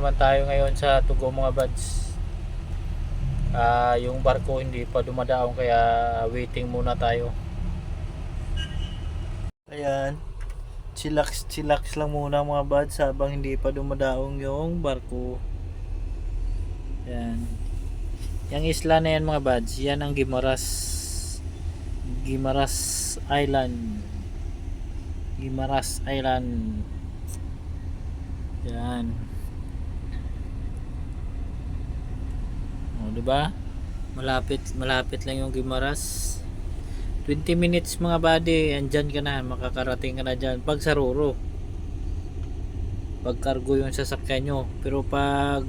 naman tayo ngayon sa Tugo mga buds. Yung barko hindi pa dumadaong kaya waiting muna tayo. Ayan, chillax lang muna mga buds habang hindi pa dumadaong yung barko. Ayan, yung isla na yan mga buds, yan ang Guimaras Island. Guimaras Island. Yan. O, diba? Malapit lang yung Guimaras. 20 minutes mga buddy, andyan ka na, makakarating ka na dyan. Pag Saruro, pag cargo yung sasakyan nyo. Pero pag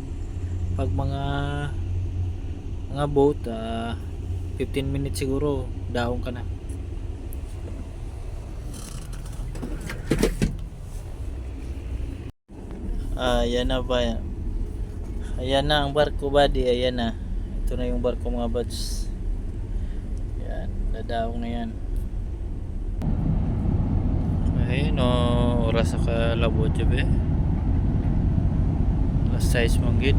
mga boat, 15 minutes siguro, daong ka na. Ayan na ba? Ayan na ang barko buddy, ayan na. Ito na yung barko mga buds. Ayan, dadaong na yan. Ayun o, oras sa kalabot jabe. Alas 6 manggit.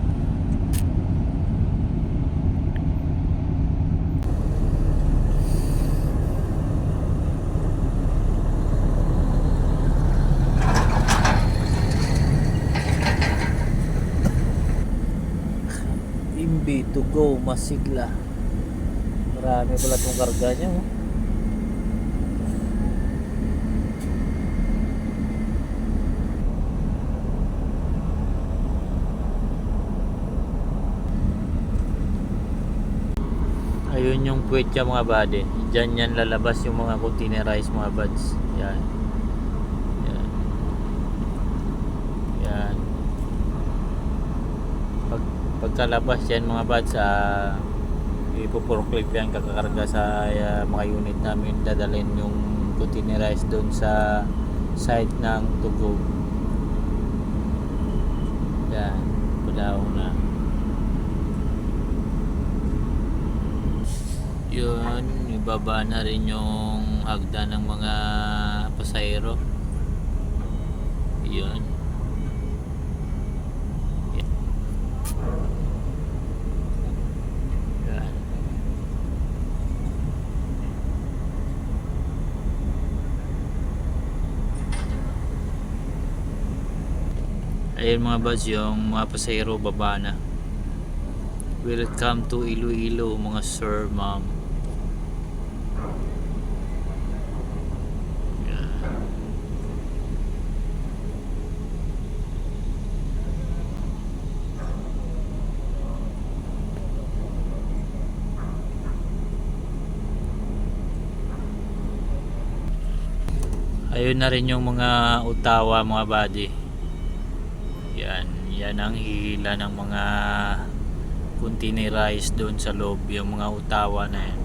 Imbi to go Masigla. Marami pala itong karga niya oh. Ayun yung puwet niya mga buddy. Diyan yan lalabas yung mga containerized mga buds. Yan. Yan. Yan. Pagkalabas yan mga buds, ipoproclip yan, kakakarga sa mga unit namin, dadalhin yung containerized doon sa site ng Tugo. Yan, padaw na yun, ibaba na rin yung hagdan ng mga pasahero. Yun. Ayun mga buds, yung mga pasahero baba na. Welcome to Iloilo mga sir, ma'am. Ayun na rin yung mga utawa mga buddy. Yan ang hihila ng mga containerized doon sa loob, yung mga utawa na yan.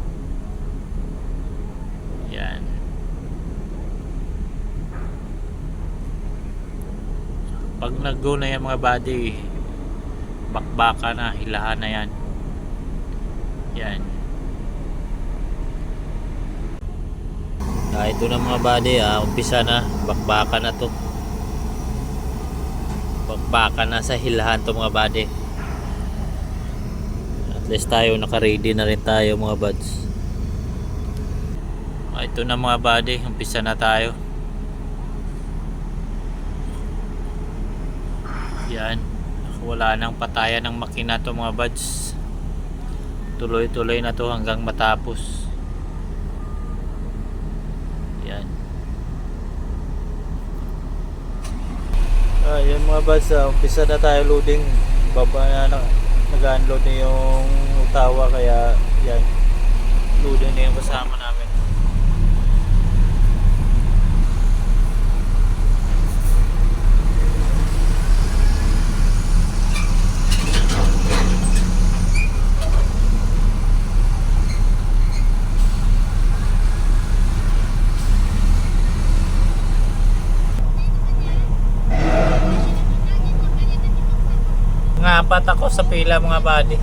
Yan. Pag nag-go na yan mga buddy, bakbaka na, hilahan na yan. Yan. Ito na mga buddy, umpisa na, bakbaka na to. Baka na sa hilahan to mga buddy. At least tayo naka-ready na rin tayo mga buds. Ito na mga buddy, umpisa na tayo. Yan, wala nang patayan ng makina to mga buds. Tuloy-tuloy na to hanggang matapos. Yan. Yan mga buds, umpisa na tayo loading. Baba na, nag-unload na yung utawa, kaya yan, loading na yung kasama namin. Apat ako sa pila mga buddy.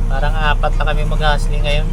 Parang apat na kami mag-hustling ngayon.